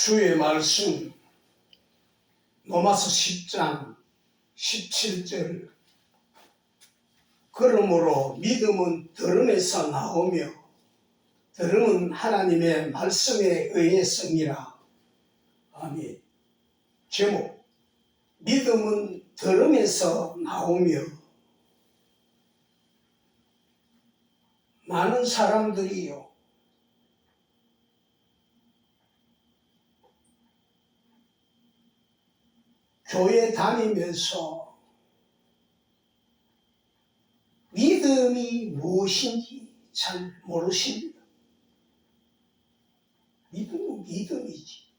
주의 말씀 로마서 10장 17절 그러므로 믿음은 들음에서 나오며 들음은 하나님의 말씀에 의해서니라. 아멘. 제목 믿음은 들음에서 나오며. 많은 사람들이요 교회 다니면서 믿음이 무엇인지 잘 모르십니다. 믿음은 믿음이지.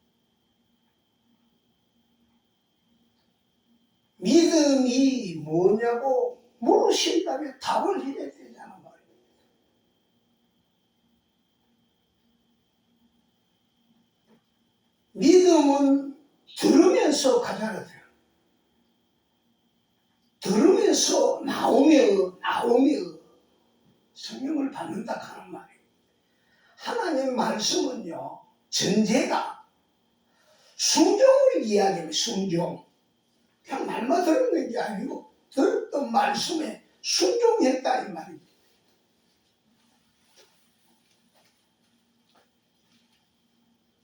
믿음이 뭐냐고 물으신다면 답을 해야 되잖아 말이에요. 믿음은 들으면서 가져야 돼요. 들으면서 나오며 성령을 받는다 하는 말이에요. 하나님 말씀은요, 전제가 순종을 이야기해요. 순종. 그냥 말만 들었는 게 아니고 들었던 말씀에 순종했다 이 말입니다.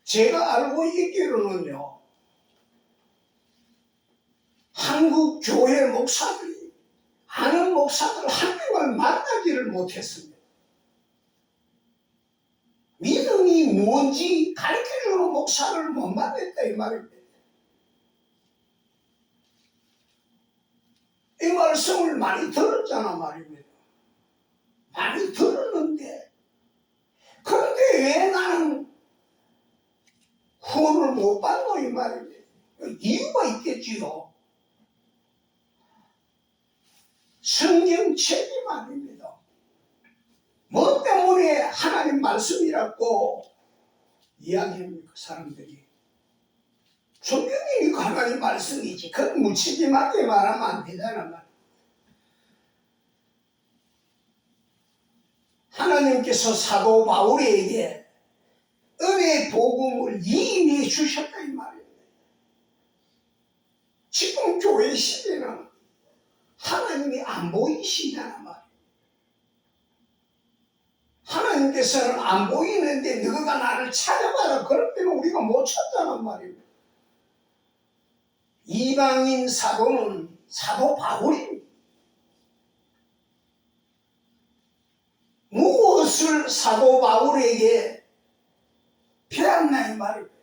제가 알고 있기로는요, 한국 교회 목사들이 아는 목사들 한 명을 만나지를 못했습니다. 믿음이 뭔지 가르쳐주는 목사를 못 만났다 이 말입니다. 이 말씀을 많이 들었잖아 말입니다. 많이 들었는데 그런데 왜 나는 후원을 못 받노 이 말입니다. 이유가 있겠지요. 성경 책임 아닙니다. 뭐 때문에 하나님 말씀이라고 이야기합니까 사람들이. 성경이니까 하나님 말씀이지. 그건 무책임하게 말하면 안 되잖아 말. 하나님께서 사도 바울에게 은혜의 복음을 이미 주셨다 이 말입니다. 지금 교회 시대는 하나님이 안 보이시잖아 말이에요. 하나님께서는 안 보이는데 너가 나를 찾아봐라. 그럴 때는 우리가 못 찾잖아 말이에요. 이방인 사도는 사도 바울입니다. 무엇을 사도 바울에게 배웠나 이 말입니다.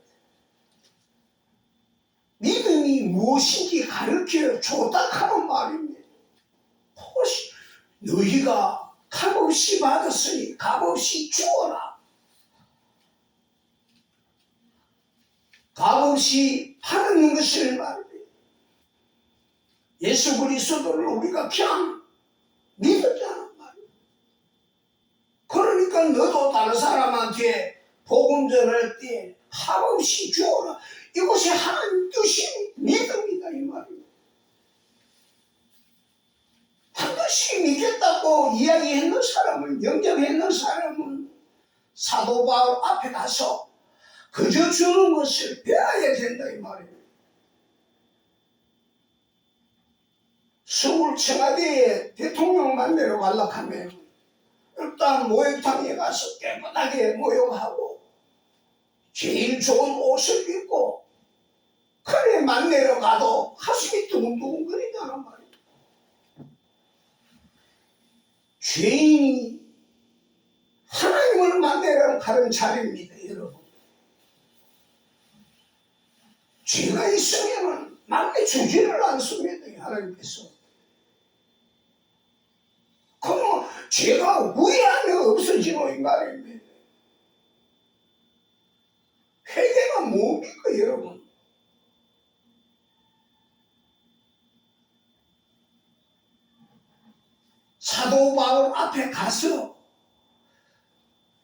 믿음이 무엇인지 가르쳐 줬다 하는 말입니다. 너희가 값없이 받았으니 값없이 주어라. 값없이 파는 것을 말입니다. 예수 그리스도를 우리가 그냥 믿었잖아 말이야. 그러니까 너도 다른 사람한테 복음 전할 때 값없이 주어라. 이것이 하나님 뜻이 믿음이다 이 말이야. 반드시 믿겠다고 이야기했는 사람은, 영접했는 사람은 사도 바울 앞에 가서 그저 주는 것을 배워야 된다 이 말이에요. 서울 청와대에 대통령 만나러 가려고 하면 일단 목욕탕에 가서 깨끗하게 목욕하고 제일 좋은 옷을 입고 그래 만나러 가도 가슴이 두근두근거리잖아 말이에요. 죄인이 하나님을 만나러 가는 자리입니다 여러분. 죄가 있으면 만나주지를 않습니다 하나님께서. 그러면 죄가 왜 안에 없어지노 이 말입니다. 회개가 뭡니까 여러분. 사도 바울 앞에 가서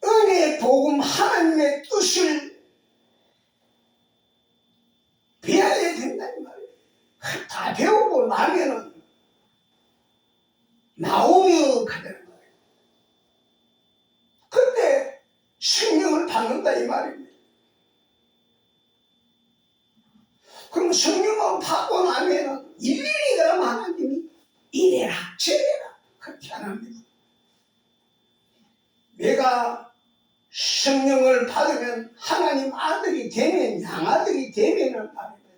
은혜의 복음 하나님의 뜻을 배워야 된다는 말이에요. 다 배우고 나면은 나오며 가자는 말이에요. 그때 성령을 받는다 이 말입니다. 그럼 성령을 받고 나면은 일일이 그럼 하나님이 이래라 저래라 그렇게 안 합니다. 내가 성령을 받으면 하나님 아들이 되면 양아들이 되면은 말입니다.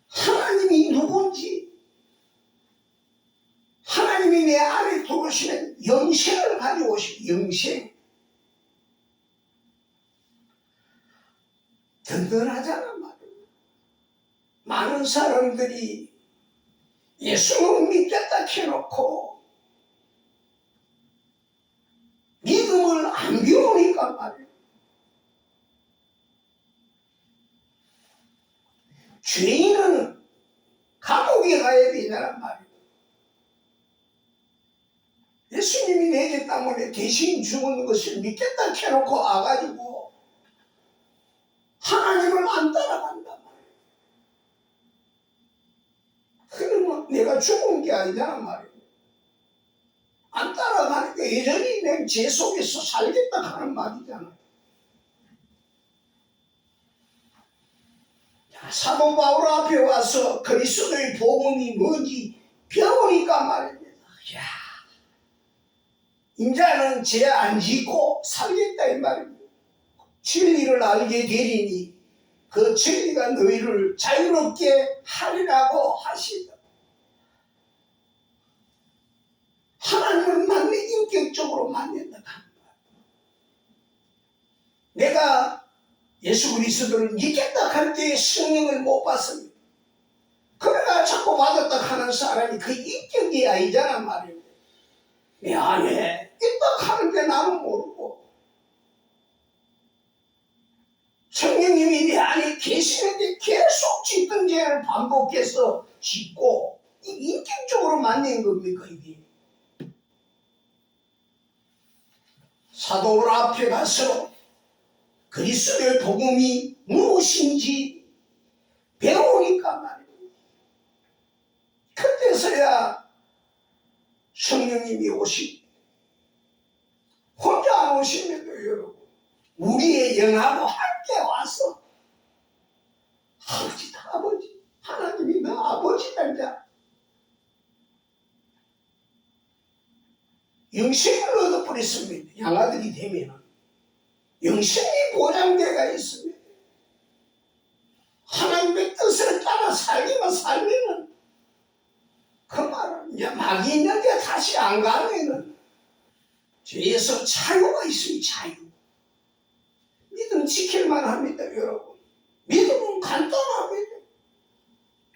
하나님이 누군지 하나님이 내 안에 들어오시면 영생을 가지고 오시고 영생 든든하잖아 말이에요. 많은 사람들이 예수는 믿겠다 해놓고 믿음을 안 배우니까 말이에요. 죄인은 감옥에 가야 되냐는 말이에요. 예수님이 내게 때문에 대신 죽은 것을 믿겠다 해놓고 와가지고 하나님을 안 따라간단 말이에요. 그러면 내가 죽은 게 아니잖아 말이에요. 안 따라가니까 여전히 내 죄 속에서 살겠다 하는 말이잖아. 사도 바울 앞에 와서 그리스도의 복음이 뭔지 배우니까 말입니다. 야, 인자는 죄 안 짓고 살겠다 이 말입니다. 진리를 알게 되리니 그 진리가 너희를 자유롭게 하리라고 하시다. 하나님을 만나 인격적으로 만난다. 내가 예수 그리스도를 믿겠다 할 때에 성령을 못 받습니다. 그러나 자꾸 받았다 하는 사람이 그 인격이 아니잖아 말이에요. 내 안에 있다 하는데 나는 모르고 성령님이 내 안에 계시는데 계속 짓던 죄를 반복해서 짓고 인격적으로 만난 겁니까 이게? 사도들 앞에 가서 그리스도의 복음이 무엇인지 배우니까 말이에요. 그때서야 성령님이 오시 혼자 안 오시면도 여러분 우리의 영하고 함께 와서 아버지 하나님이 너 아버지란 자 영생을 얻어버렸습니다. 양아들이 되면 영생이 보장되어 있습니다. 하나님의 뜻을 따라 살면 그 말은 이제 막이 있는데 다시 안 가면은 죄에서 자유가 있으니 자유. 믿음 지킬만 합니다 여러분. 믿음은 간단합니다.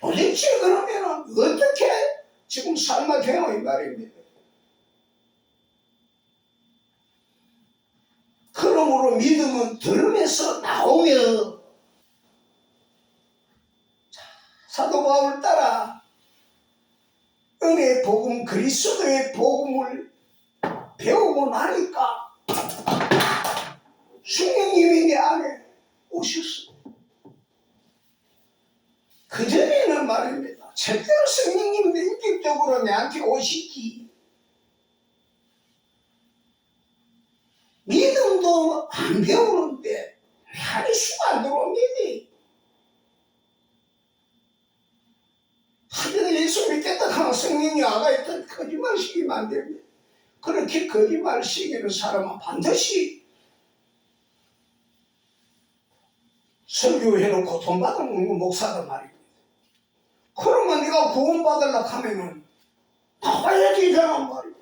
도대체 그러면 어떻게 지금 삶아 되노 이 말입니다. 그러므로 믿음은 들음에서 나오며 사도 바울 따라 은혜의 복음 그리스도의 복음을 배우고 나니까 성령님이 내 안에 오셨어요. 그전에는 말입니다. 절대로 성령님도 인격적으로 내한테 오시지 믿음도 안 배우는데 할 수가 안 들어옵니다. 하여튼 예수 믿겠다 하면 성령이 와가 있던 거짓말 시키면 안 됩니다. 그렇게 거짓말 시키는 사람은 반드시 설교해놓고 돈 받아먹는 목사단 말입니다. 그러면 네가 구원받으려고 하면은 나와야 되잖아 말이에요.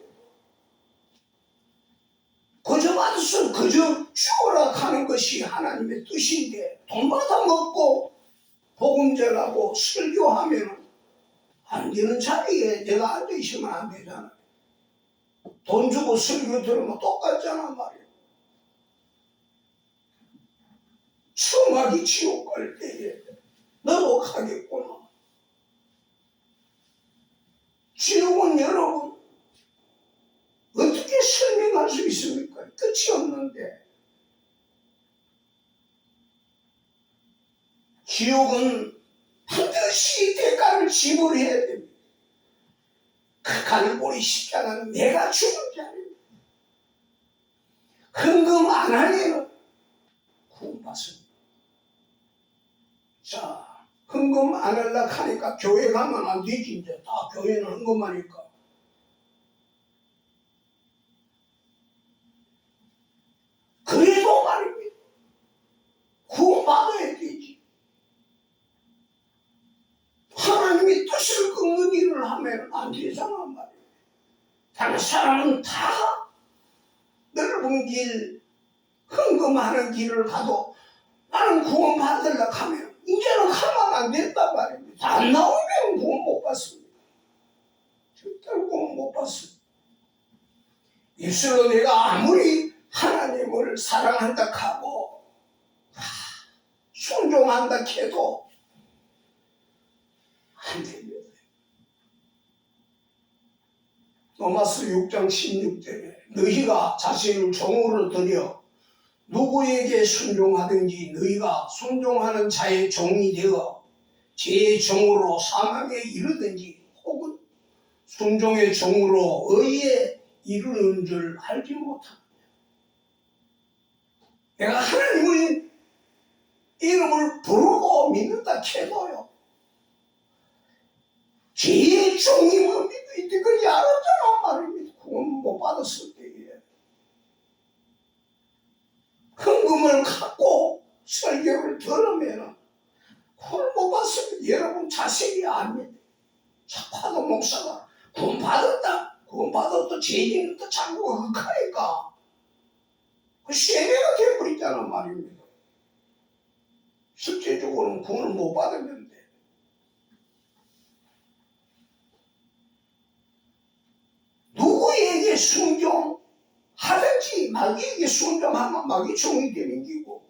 그저 받았으면 그저 죽어라 하는 것이 하나님의 뜻인데 돈 받아먹고 복음 전하고 설교하면은 안 되는 자리에 내가 앉아있으면 안 되잖아. 돈 주고 설교 들으면 똑같잖아 말이에요. 추억이 지옥 갈 때에 너도 가겠구나. 지옥은 여러분 어떻게 설명할 수 있습니까? 끝이 없는데. 지옥은 반드시 대가를 지불해야 됩니다. 그 갈보리 십자가는 내가 죽은 게 아닙니다. 헌금 안 하면 구원받습니다. 자, 헌금 안 하려고 하니까 교회 가면 안 되지. 이제 다 교회는 헌금하니까. 그래도 말입니다. 구원받아야 되지. 하나님이 뜻을 꺾는 일을 하면 안 되잖아 말이에요. 다른 사람은 다 넓은 길, 헌금하는 길을 가도 나는 구원받으려고 하면 이제는 가면 안 된단 말입니다. 안 나오면 구원 못 받습니다. 절대로 구원 못 받습니다. 입술로 내가 아무리 하나님을 사랑한다 하고 순종한다 해도 안 됩니다. 로마서 6장 16절에 너희가 자신을 종으로 들여 누구에게 순종하든지 너희가 순종하는 자의 종이 되어 제 종으로 사망에 이르든지 혹은 순종의 종으로 의에 이르는 줄 알지 못합니다. 내가 하나님의 이름을 부르고 믿는다 해도요, 제 종이 뭡니까? 이때까지 알았잖아 말입니다. 구원 못 받았을 때에 헌금을 갖고 설교를 들으면 구원 못 받습니다. 여러분 자세히 압니다. 파도 목사가 구원 받았다, 구원 받았다, 죄인은 또 자꾸 흑하니까 그 쇠뇌가 되어버리잖아 말입니다. 실제적으로는 구원을 못 받으면 돼. 누구에게 순종하든지 마귀에게 순종하면 마귀 종이 되는 기고,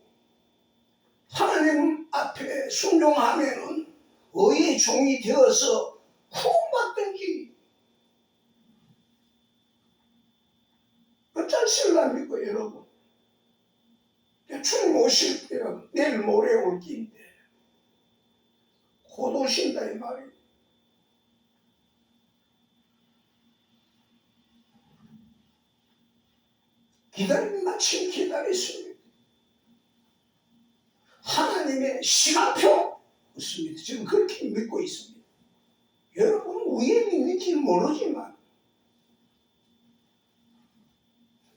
하나님 앞에 순종하면은 의의 종이 되어서 구원받든지 어쩔 실랍니까 여러분? 주님 오실 때는 내일 모레 올 긴데 곧 오신다 이 말이에요. 기다리면 마침 기다렸습니다. 하나님의 시간표 없습니다. 지금 그렇게 믿고 있습니다. 여러분 위에 믿는지 모르지만,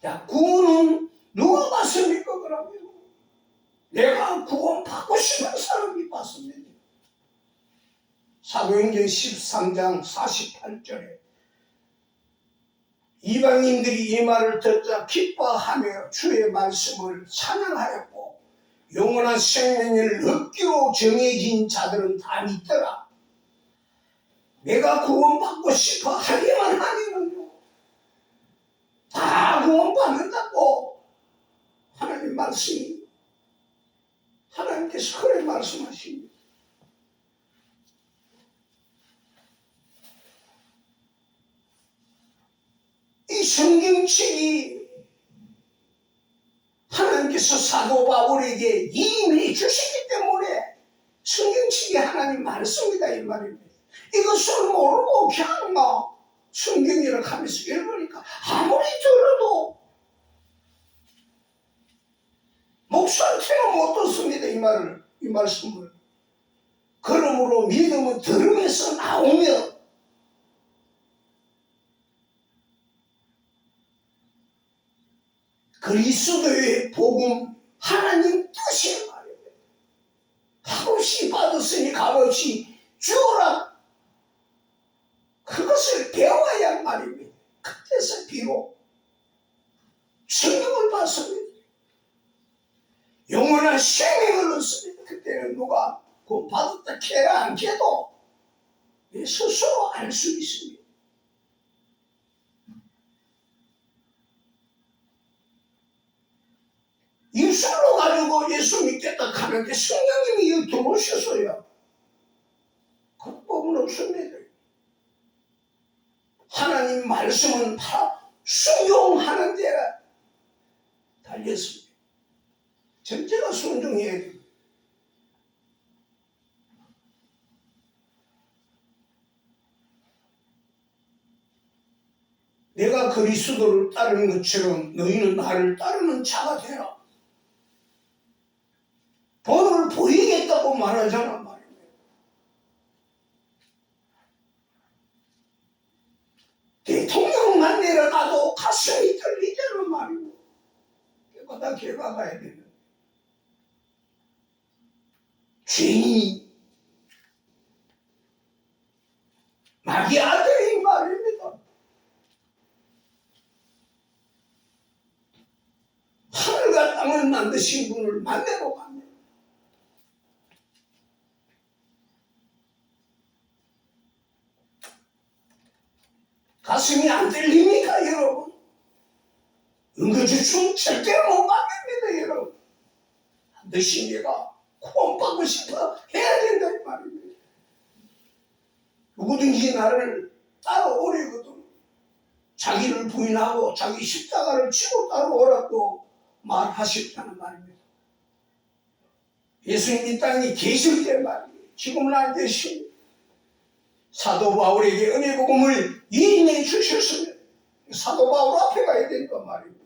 자, 구원은 누가 받습니까 그러면? 내가 구원 받고 싶은 사람이 받습니다. 사도행전 13장 48절에 이방인들이 이 말을 듣자 기뻐하며 주의 말씀을 찬양하였고 영원한 생명을 얻기로 정해진 자들은 다 믿더라. 내가 구원받고 싶어 하기만 하면은요, 다 구원받는다고 하나님 말씀이, 하나님께서 그렇게 말씀하십니다. 이 성경책이 하나님께서 사도 바울에게 임해 주시기 때문에 성경책이 하나님 말씀이다 이 말입니다. 이것을 모르고 그냥 막 성경이라고 하면서 읽으니까 아무리 들어도 목소리는 못 듣습니다. 이 말씀을. 그러므로 믿음은 들으면서 나오며 그리스도의 복음, 하나님 뜻이 말입니다. 값없이 받았으니 값없이 주어라. 그것을 배워야 말입니다. 그때서 비록 성경을 받습니다. 영원한 생명을 얻습니다. 그때는 누가 구원 받았다 캐라 안 캐도 스스로 알 수 있습니다. 입술로 가지고 예수 믿겠다 하는데 성령님이 여기 들어오셨어요. 그 법은 없습니다. 하나님 말씀은 다 순종하는 데 달렸습니다. 전제가 순종해야 됩니다. 내가 그리스도를 따르는 것처럼 너희는 나를 따르는 자가 되라. 본을 보이겠다고 있다고 말하잖아 말입니다. 대통령만 내려가도 가슴이 떨리잖아 말이고. 그거다 결과가야 되는. 죄인이 마귀 아들이 말입니다. 하늘과 땅을 만드신 분을 만나러 갑니다. 가슴이 안 떨립니까 여러분? 은거주춤 절대로 못 받습니다 여러분. 반드시 내가 구원받고 싶어 해야 된다 이 말입니다. 누구든지 나를 따라오려거든 자기를 부인하고 자기 십자가를 지고 따라오라고 말하셨다는 말입니다. 예수님 이 땅에 계실 때 말입니다. 지금은 안 계십니다. 사도 바울에게 은혜 복음을 인해 주셨으면 사도 바울 앞에 가야 된단 말입니다.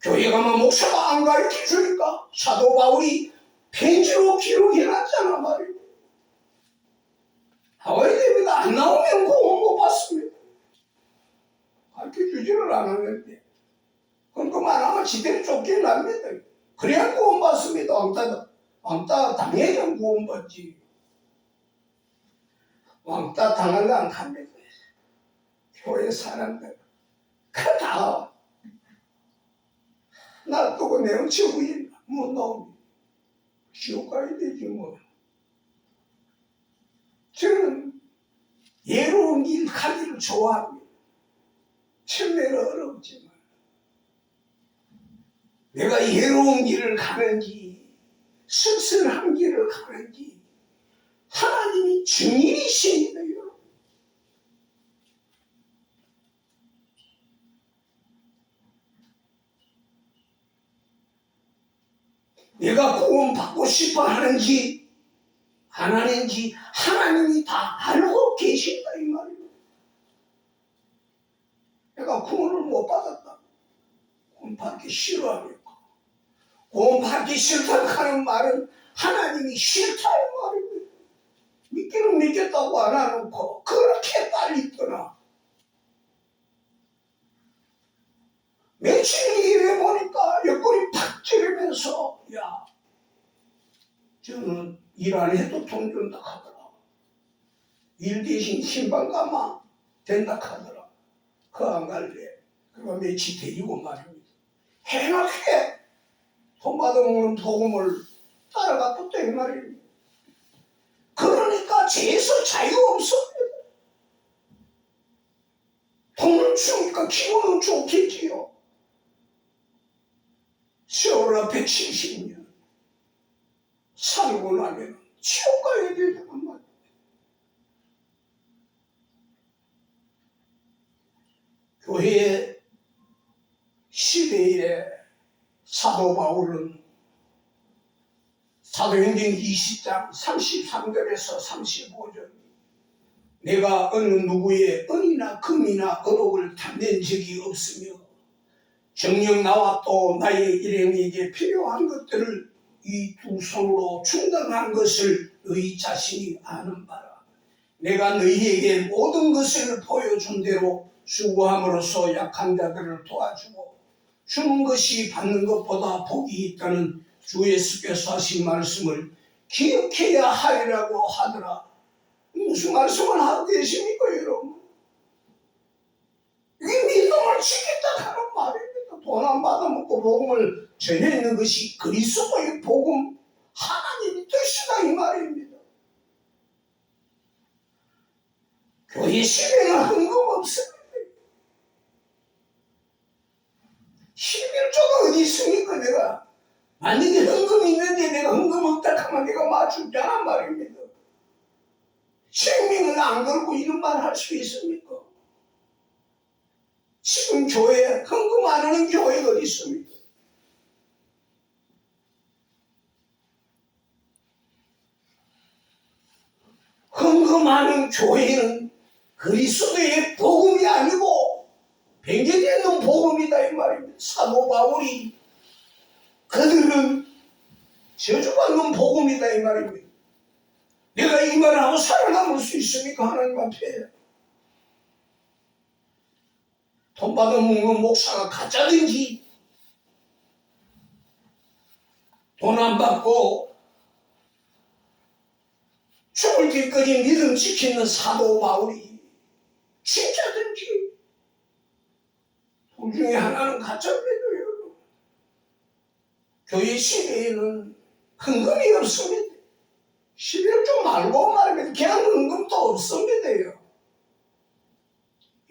교회 가면 목사가 안 가르쳐 주니까 사도 바울이 편지로 기록해놨잖아 말입니다. 나와야 됩니다. 안 나오면 구원 못 받습니다. 가르쳐 주지를 않았는데 그럼 안 하면 지대로 쫓겨납니다. 그래야 구원 받습니다. 왕따 당해야 구원 받지. 왕따 당하려면 갑니다. 교회 사람들 다 놔두고 내어치고 못 나옵니다. 지옥 가야 되지 뭐. 저는 예로운 길 가기를 좋아합니다. 처음에는 어렵지만 내가 예로운 길을 가는지 쓸쓸한 길을 가는지 하나님이 증인이십니다. 여러분. 내가 구원받고 싶어 하는지 안 하는지 하나님이 다 알고 계신다 이 말이에요. 내가 구원을 못 받았다. 구원받기 싫어하니까. 구원받기 싫다고 하는 말은 하나님이 싫다 이 말입니다. 믿기는 믿겠다고 안 해놓고 그렇게 빨리 떠나. 며칠 일해 보니까 옆구리 팍 찌르면서 야 저는 일 안 해도 돈 준다 하더라. 일 대신 신방 가마 된다 하더라. 그거 안 갈래. 그거 며칠 데리고 말입니다. 해놓게 돈 받아먹는 복음을 따라갔다 이 말입니다. 그러니까 죄에서 자유 없습니다. 돈을 주니까 기분은 좋겠지요. 세월 앞에 70년 살고 나면 지옥 가야 되는 말이에요. 교회의 시대에 사도 바울은 사도행전 20장 33절에서 35절 내가 어느 누구의 은이나 금이나 의복을 탐낸 적이 없으며 정녕 나와 또 나의 일행에게 필요한 것들을 이 두 손으로 충당한 것을 너희 자신이 아는 바라. 내가 너희에게 모든 것을 보여준 대로 수고함으로써 약한 자들을 도와주고 주는 것이 받는 것보다 복이 있다는 주 예수께서 하신 말씀을 기억해야 하리라고 하더라. 무슨 말씀을 하고 계십니까 여러분? 이 믿음을 지켰다 하는 말입니다. 돈 안 받아먹고 복음을 전해있는 것이 그리스도의 복음 하나님의 뜻이다 이 말입니다. 교회 시대는 헌금 없습니다. 11조가 어디 있습니까 내가? 만약에 헌금이 있는데 내가 헌금 없다 하면 내가 맞추잖아 말입니다. 생명을 안 걸고 이런 말 할 수 있습니까? 지금 교회에 헌금 안 하는 교회가 어디 있습니까? 헌금하는 교회는 그리스도의 복음이 아니고 변경되는 복음이다 이 말입니다. 사도 바울이 그들은 저주받는 복음이다 이 말입니다. 내가 이 말을 하고 살아남을 수 있습니까? 하나님 앞에. 돈 받아먹는 목사가 가짜든지 돈 안 받고 죽을 때까지 믿음 지키는 사도 바울이 진짜든지 둘 중에 하나는 가짜 믿어요. 교회 시대에는 헌금이 없습니다. 11조 말고 말하면 그냥 헌금도 없습니다요.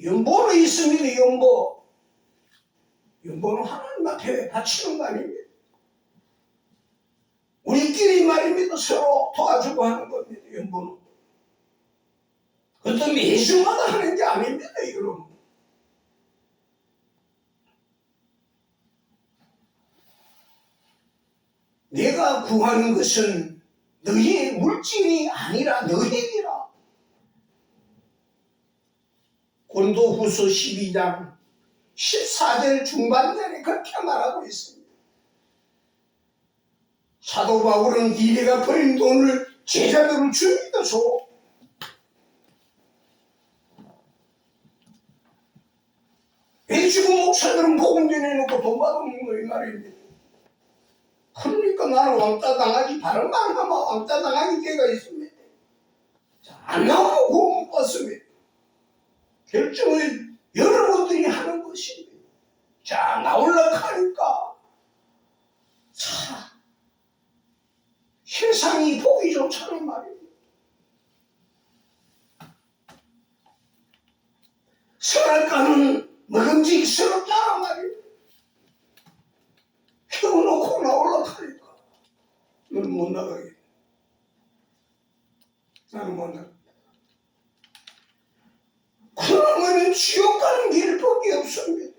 연보는 있습니다. 연보. 연보는 하나님 앞에 바치는 거 아닙니다. 우리끼리 말입니다. 서로 도와주고 하는 겁니다. 연보는. 그것도 매주마다 하는 게 아닙니다. 여러분. 내가 구하는 것은 너희의 물질이 아니라 너희이라. 고린도후서 12장 14절 중반절에 그렇게 말하고 있습니다. 사도 바울은 이래가 버린 돈을 제자들을 줍니다. 왜 지금 목사들은 복음 전해놓고 돈 받아먹는 거이 말입니다. 그러니까 나는 왕따 당하기 바람만 하면 왕따 당하기 때가 있습니다. 자, 안 나오면 구원 못 받습니다. 결정을 여러분들이 하는 것입니다. 자, 나오려고 하니까 자, 세상이 보기 좋다는 말입니다. 선악과는 먹음직스럽다는 말입니다. 태워놓고 나오려고 하니까 너는 못 나가게. 나는 못 나가. 그러면 지옥 가는 길밖에 없습니다.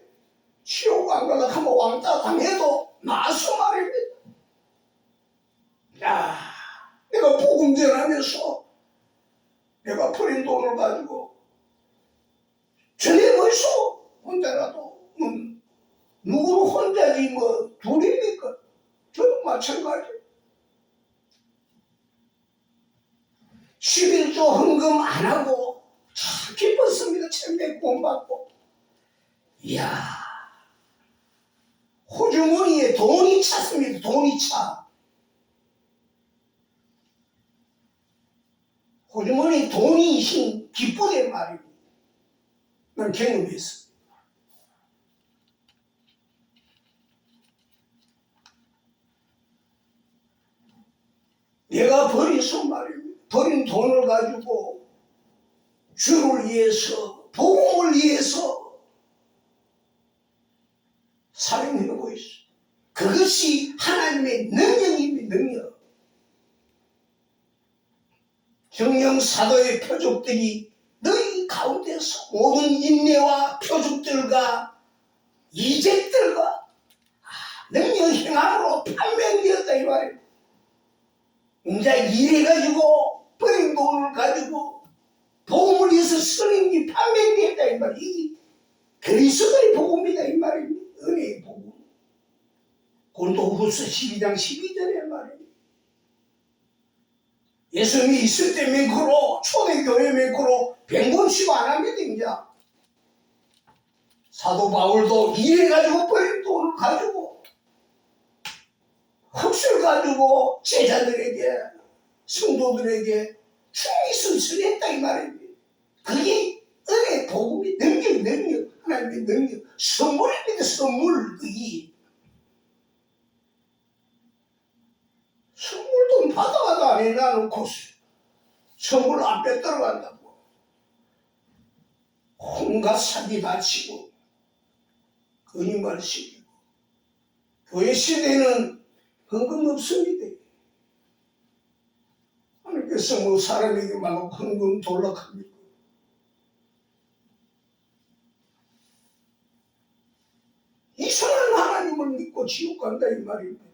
지옥 안 가려고 하면 왕따 당해도 나서 말입니다. 야, 내가 복음 전하면서 내가 버린 돈을 가지고 전해버리소. 혼자라도 누구는 혼자지 뭐 둘이니까 저도 마찬가지. 11조 헌금 안 하고 참 기뻤습니다. 천백 구원받고. 이야, 호주머니에 돈이 찼습니다. 돈이 차. 호주머니에 돈이 있으면 기쁘게 말입니다. 난 경험했어. 내가 버려서 말입니다. 버린 돈을 가지고 주를 위해서, 복음을 위해서 사용하고 있어. 그것이 하나님의 능력입니다. 능력. 정령 사도의 표적들이 너희 가운데서 모든 인내와 표적들과 이적들과 능력 행함으로 판명되었다 이 말이에요. 이제 이래가지고 버린 돈을 가지고 복음을 위해서 쓰는 게 판명되었다 이 말이에요. 이 그리스도의 복음이다 이 말입니다. 은혜의 복음. 고린도후서 12장 12절의 말이에요. 예수님이 있을 때 맹크로 초대교회 맹크로 100번씩 안 합니다. 이제 사도 바울도 이래가지고 버린 돈을 가지고 흑술 가지고 제자들에게 성도들에게 충이 선선했다 이 말입니다. 그게 은혜의 복음이 능력 하나님의 능력 선물입니다. 선물. 그게 선물도 받아가도 안 해놔놓고 선물 앞에 들어간다고 온갖 사기 바치고 거짓말 시키고. 교회 시대는 헌금 없습니다. 하나님께서 뭐 사람에게 막 헌금 돌락합니까? 이상한 하나님을 믿고 지옥 간다 이 말입니다.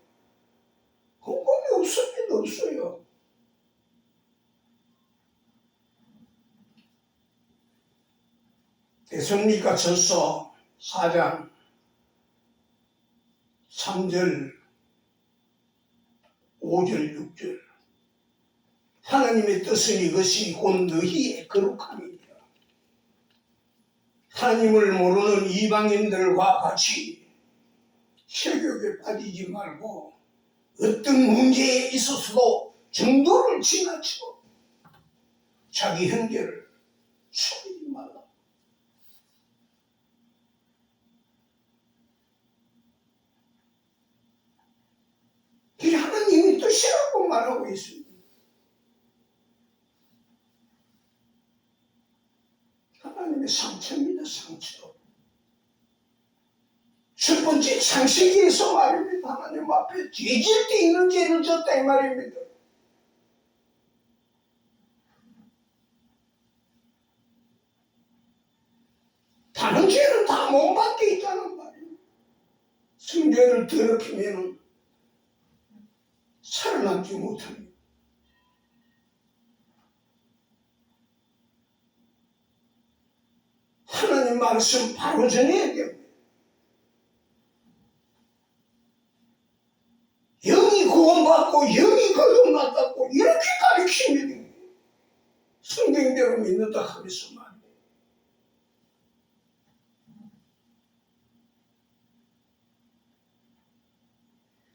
헌금이 없습니다. 없어요. 데살로니가전서 4장 3절 5절 6절 하나님의 뜻은 이것이 곧 너희의 거룩함이니라. 하나님을 모르는 이방인들과 같이 세욕에 빠지지 말고 어떤 문제에 있어서도 정도를 지나쳐 자기 형제를 속이지 말라. 이게 하나님의 뜻이라고 말하고 있습니다. 하나님의 상처입니다. 상처. 첫 번째 창세기에서 말입니다. 하나님 앞에 죄질 때 있는 죄를 졌다 이 말입니다. 다른 죄는 다 몸 밖에 있다는 말이에요. 성전을 더럽히면 살아남지 못합니다. 하나님 말씀 바로 전해야 됩니다. 영이 구원받고 영이 거듭났다고 이렇게 가르칩니다. 성경대로 믿는다 하면서 말이에요.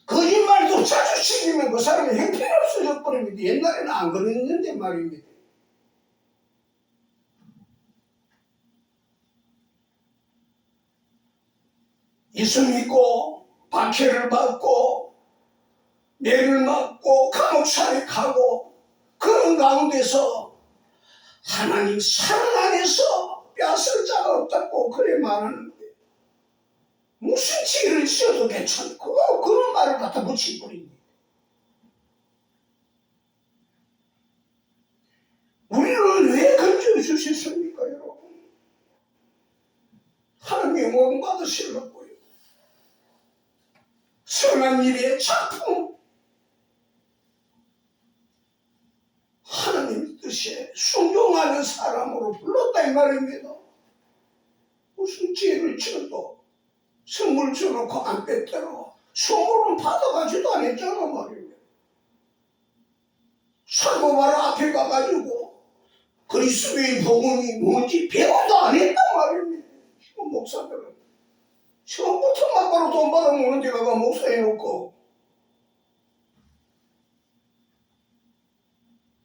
거짓말도 자주 시키면 그 사람이 형편없어져 버립니다. 옛날에는 안 그랬는데 말입니다. 예수 믿고 박해를 받고 매를 맞고 감옥살이 가고 그런 가운데서 하나님 사랑 안에서 뺏을 자가 없다고 그래 말하는데 무슨 죄를 지어도 괜찮고 그런 말을 갖다 붙여버립니다. 우리를 왜 건져주셨습니까 여러분? 하나님의 모든 받으시려고요. 선한 일의 작품 하나님의 뜻에 순종하는 사람으로 불렀다 이 말입니다. 무슨 죄를 지어도 선물 줘놓고 안 뺐다고 선물은 받아가지도 않았잖아 말입니다. 사고바로 앞에 가가지고 그리스도의 복음이 뭔지 배워도 안 했단 말입니다. 지금 목사들은 처음부터 막바로 돈 받아먹는 데 가가 목사 해놓고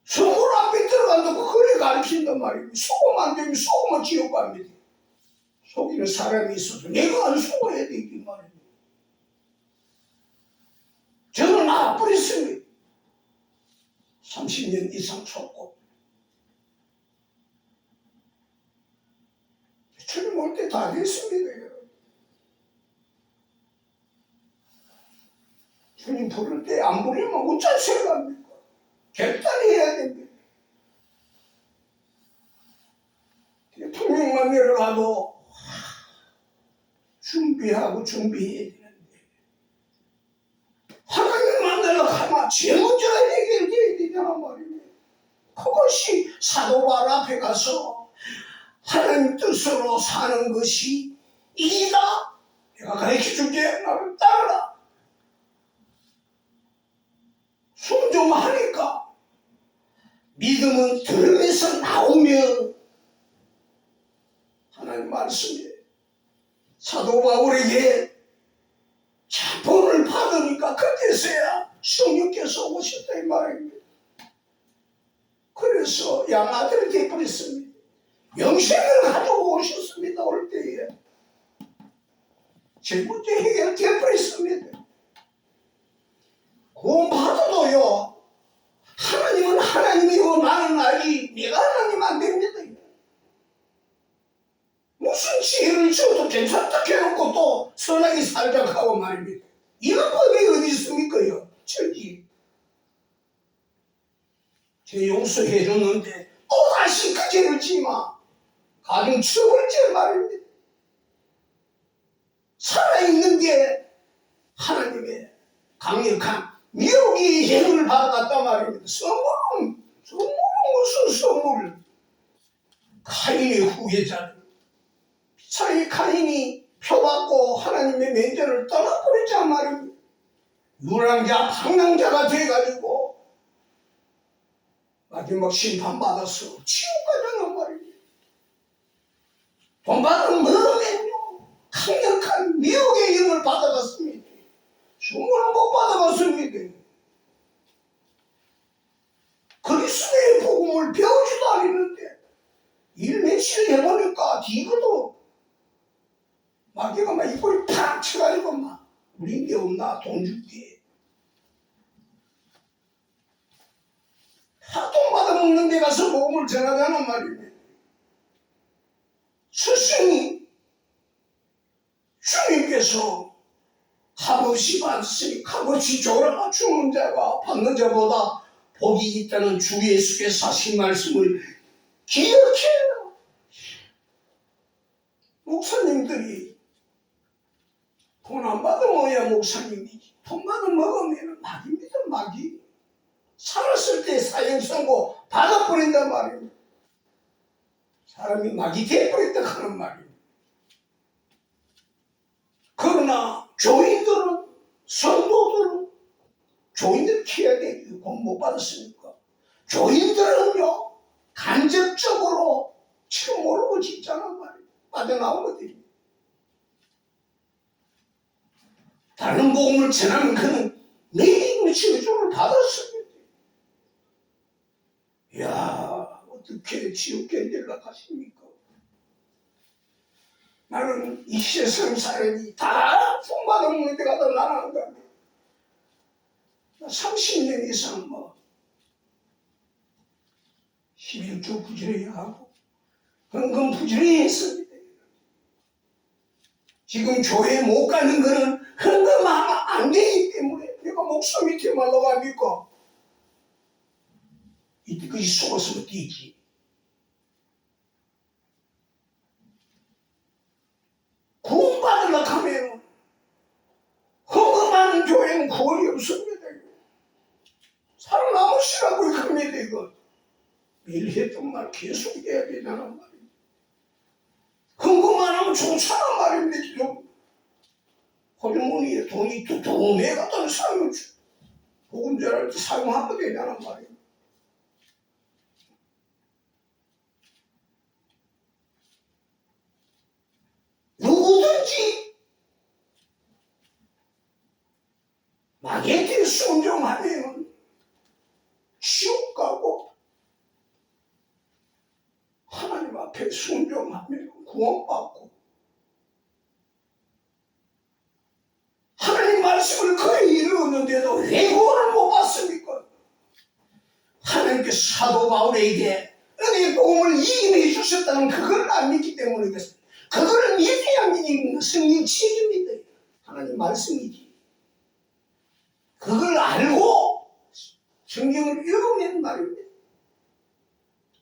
선물 앞에 들어간다고 그래 가르친단 말입니다. 소금 안 되면 소금을 지옥 갑니다. 속이는 사람이 있어도 내가 안 속아야 되기 말입니다. 저는 나와버렸습니다. 30년 이상 속고 주님 올 때 다 됐습니다. 여러분. 주님 부를 때 안 부르면 어쩔 생각합니까? 결단해야 됩니다. 대통령만 내려가도 준비해야 되는데 하나님 만나러 가면 제일 먼저 해결돼야 되잖아 말입니다. 그것이 사도바울 앞에 가서 하나님 뜻으로 사는 것이 이다. 내가 가르쳐줄게. 나를 따르라. 순종하니까 믿음은 들에서 나오면 하나님 말씀에 사도 바울에게 자본을 받으니까 그때서야 성령께서 오셨다 이 말입니다. 그래서 양아들이 되어버렸습니다. 영생을 가지고 오셨습니다. 올 때에 제 문제 해결되어버렸습니다. 구원받아도요 하나님은 하나님이고 나는 아직 내가 하나님 안 됩니다. 무슨 죄를 지어도 괜찮다 해놓고 또 선하게 살자고 하고 말입니다. 이런 법이 어디 있습니까요? 저기 제 용서해 줬는데 또다시 그 죄를 지마. 가정 처벌죄 말입니다. 살아있는 게 하나님의 강력한 미혹의 행을 받았단 말입니다. 선물은 무슨 선물? 카인의 후계자들. 차라리 카인이 표받고 하나님의 면전을 떠나버렸단 말입니다. 유랑자, 방랑자가 돼가지고 마지막 심판받아서 지옥 가자는 말이에요. 돈 받은 마음에요 강력한 미혹의 영을 받아갔습니다. 주문을 못 받아갔습니다. 그리스도의 복음을 배우지도 않았는데 일 며칠 해보니까 뒤거도 마귀가 막 이빨이 팍 쳐가지고 막 우린 게 없나 돈 줄게. 돈 받아먹는 데 가서 복음을 전하자는 말이네. 스승이 주님께서 값없이 받으시니 값없이 줘라. 주는 자가 받는 자보다 복이 있다는 주 예수께서 하신 말씀을 기억해요. 목사님들이 돈 안 받아먹어야 목사님이지. 돈 받아먹으면 마귀입니다. 마귀. 살았을 때 사형선고 받아버린단 말입니다. 사람이 마귀 돼버렸다 하는 말입니다. 그러나 교인들은 성도들은 교인들 키워야 돼. 돈 못 받았으니까. 교인들은요 간접적으로 지금 모르고 짓자는 말이에요. 빠져나온 것들이. 다른 복음을 전하는 그는 매일 치유를 받았습니다. 이야, 어떻게 지옥에 연락하십니까? 나는 이 세상 사람이 다 fon받아먹는 데 가다 나는 안 가네. 30년 이상 11조 부지런히 하고 헌금 부지런히 했습니다. 지금 교회 못 가는 거는 헌금하면 안 되기 때문에 내가 목숨 밑에 말라고 합니까? 이때까지 속았으면 뛰지. 구원받으려고 하면 헌금하는 교회는 구원이 없습니다. 살아남으시라고 합니다. 이거 매일 했던 말 계속 해야 되냐는 말이에요. 헌금만 하면 좋잖아 말입니다. 지금 호주머니에 돈이 두툼해 갖다는 사람을 복음 전할 때 사용하면 되냐는 말이에요. 누구든지 마귀에게 순종하면 지옥 가고 하나님 앞에 순종하면 구원받고 하나님 말씀을 거의 이루었는데도 왜 구원을 못 받습니까? 하나님께서 사도 바울에게 은혜의 복음을 이임해 주셨다는 그걸 안 믿기 때문에 그렇습니다. 그걸 믿어야 믿는 승리 책임입니다. 하나님 말씀이지. 그걸 알고 성경을 읽으면 말입니다.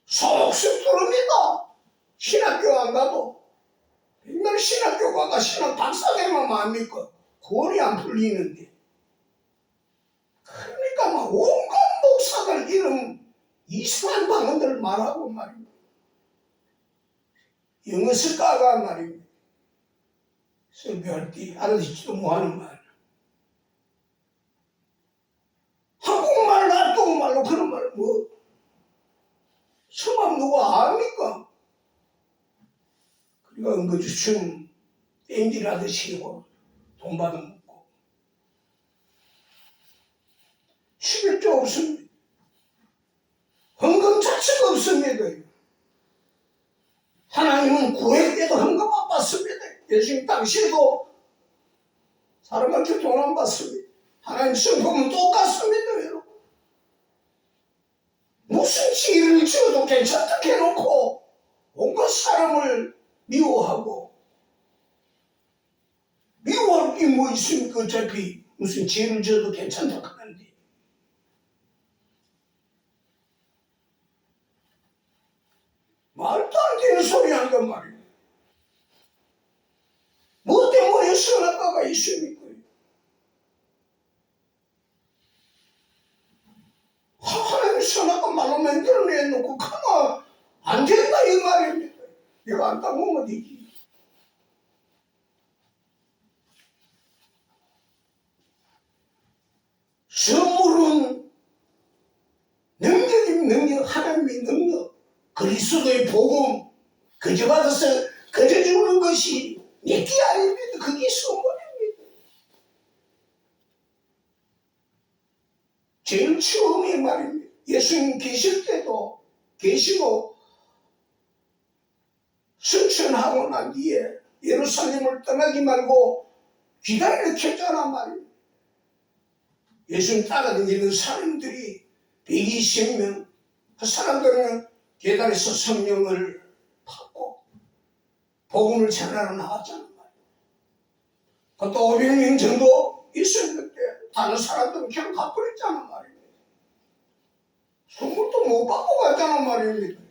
속속 들읍니다. 신학교 안 가도 맨날 신학교 가가 신학 박사되면 뭐합니까? 구원이 안 풀리는데. 그러니까 막 온갖 목사들 이름 이상한 방언들을 말하고 말입니다. 영어 석가가 말입니다. 설교할 때 알아듣지도 못하는 말. 한국말 놔두고 말로 그런 말 뭐 성함 누가 압니까? 그러니까 은거주춤 땡질하듯이 돈 받아먹고 11조 없습니다. 헌금 자체가 없습니다. 하나님은 구획 때도 헌금 안 받습니다. 예수님 당시에도 사람한테 돈 안 받습니다. 하나님 성품은 똑같습니다. 여러분. 무슨 죄를 지어도 괜찮다 해놓고 온갖 사람을 미워하고 미워할 게 뭐 있습니까? 어차피 무슨 죄를 지어도 괜찮다 하는데 말도 안 되는 소리 한단 말이에요. 뭐 때문에 선악과가 있습니까? 하나님 선악과 말로 만들어내놓고 가만 안 된다 이 말입니다. 이거 안 따먹으면 되지. 그리스도의 복음 그저 받아서 그저 주는 것이 내게 아닙니다. 그게 선물입니다. 제일 처음에 말입니다. 예수님 계실 때도 계시고 승천하고 난 뒤에 예루살렘을 떠나지 말고 기다리는 켰잖아 말이에요. 예수님 따라다니는 사람들이 120명, 그 사람들은 계단에서 성령을 받고 복음을 전하러 나왔잖아 말이에요. 그것도 500명 정도 있었는데 다른 사람들은 그냥 가버렸잖아 말이에요. 선물도 못 받고 갔잖아 말입니다.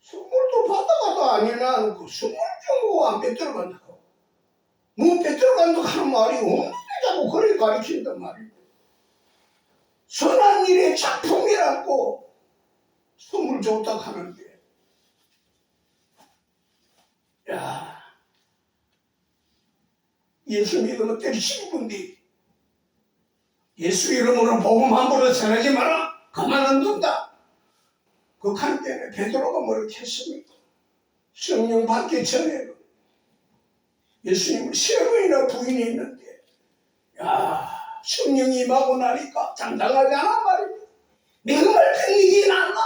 선물도 받아가도 아니나 그 선물 주고 안 뺏들어간다고. 뭐 뺏들어간다고 하는 말이 없는데 자꾸 그렇게 가르친단 말이에요. 선한 일의 작품이라고 선물 줬다고 하는데, 야, 예수 믿으면 때리시는 분들이 예수 이름으로 복음 함부로 전하지 마라. 가만 안 둔다. 그 칸 때문에 베드로가 뭘 했습니까? 성령 받기 전에는 예수님을 세 번이나 부인이 있는데, 야, 성령이 임하고 나니까 장담하지 않아 말입니다. 내가 말 듣는 낫나?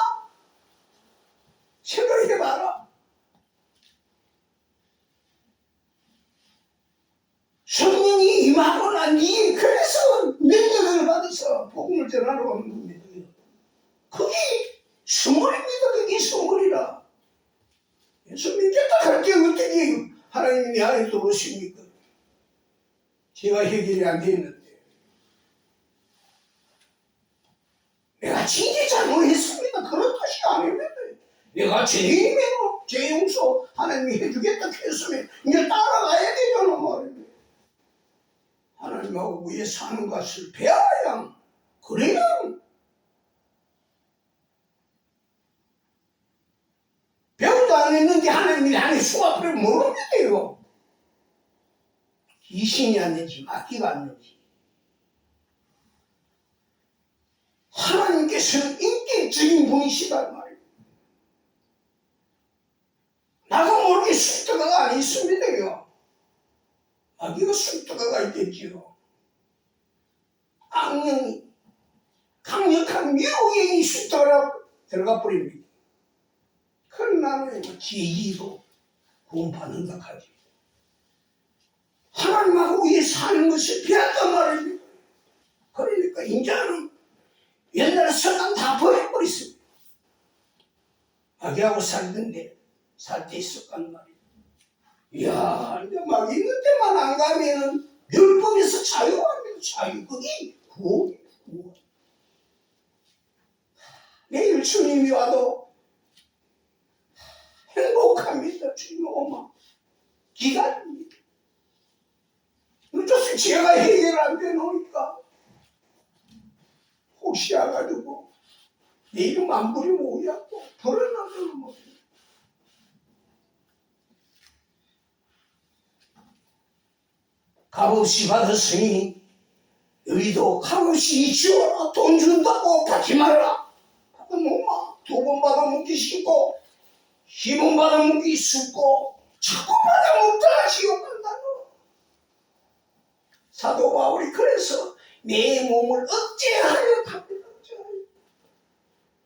생각해봐라. 성령이 임하고 난 뒤에 그래서 능력을 받아서 복음을 전하러 가는 겁니다. 그게 선물입니다. 그게 선물이라. 예수 믿겠다 할 때 어떻게 하나님이 내 안에 들어오십니까? 제가 해결이 안 됐는데 내가 진짜 잘못했습니다. 그런 뜻이 아닙니다. 내가 죄인이면 죄 용서 하나님이 해주겠다 했으면 이제 따라가야 되잖아 말입니다. 하나님하고 위에 사는 것을 배워야 그래야 배우도 안 했는데 하나님이 안에 수갑을 모릅니다요. 귀신이 왔는지 마귀가 왔는지. 하나님께서는 인격적인 분이시단 말이에요. 나도 모르게 술떡아가 안 있습니다요. 마귀가 술떡아가 있겠지요. 악령이 강력한 미혹이 술떡아가 들어가 버립니다. 그런 나는 지지로 구원받는다 하지. 하나님하고 위에 사는 것이 배웠단 말입니다. 그러니까 인자는 옛날에 선한 다 버려버렸습니다. 마귀하고 살던데 살 때 있었단 말이에요. 이야, 이제 막 있는 데만 안 가면은 율법에서 자유합니다. 자유. 그게 구원이에요. 구원. 내일 주님이 와도 행복합니다. 주님 오마. 기다립니다. 어쩌서 제가 해결 안 되노니까 혹시 와가지고 내 이름 안 부리면 오야고 불안하다는 뭐. 값없이 받았으니 너희도 값없이 주어라. 돈 준다고 받지 말라. 받으면 마. 2번 받아먹기 쉽고 10번 받아먹기 쉽고 자꾸 받아먹다가 지옥 간다고. 사도 바울이 그래서 내 몸을 억제하려 합니다.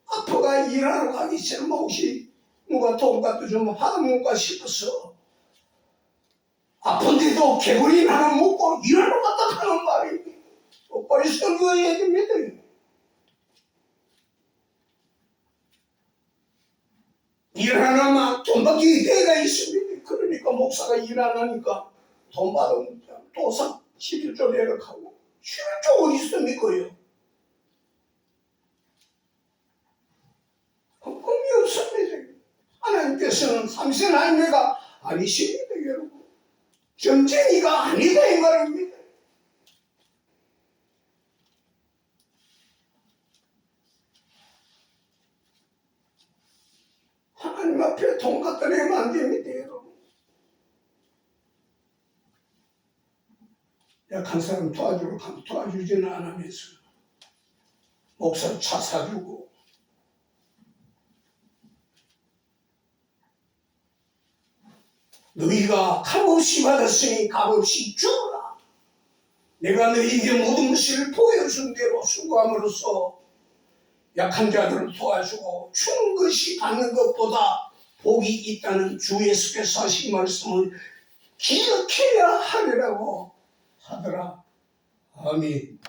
아빠가 일하러 가기 싫으면 혹시 누가 돈값도 좀 받아먹을까 싶어서 아픈데도 개구리 하나 먹고 일하러 갔다 하는 말이 똑바로 설교해야 됩니다. 일 하나만 돈 받기 때가 있습니다. 그러니까 목사가 일 안 하니까 돈 받아먹자. 도상 11조 내려가고 11조 어디 있습니까요? 꿈이 없습니다. 하나님께서는 삼선 할매가 아니십니다, 여러분. 점쟁이가 아니다 이 말입니다. 하나님 앞에 돈 갖다 내면 안 됩니다, 여러분. 약한 사람 도와주러 가면 도와주지는 않으면서 목사 차 사주고 너희가 값없이 받았으니 값없이 주라. 내가 너희에게 모든 것을 보여준 대로 수고함으로써 약한 자들을 도와주고 주는 것이 받는 것보다 복이 있다는 주 예수께서 하신 말씀을 기억해야 하리라고 하더라. 아멘.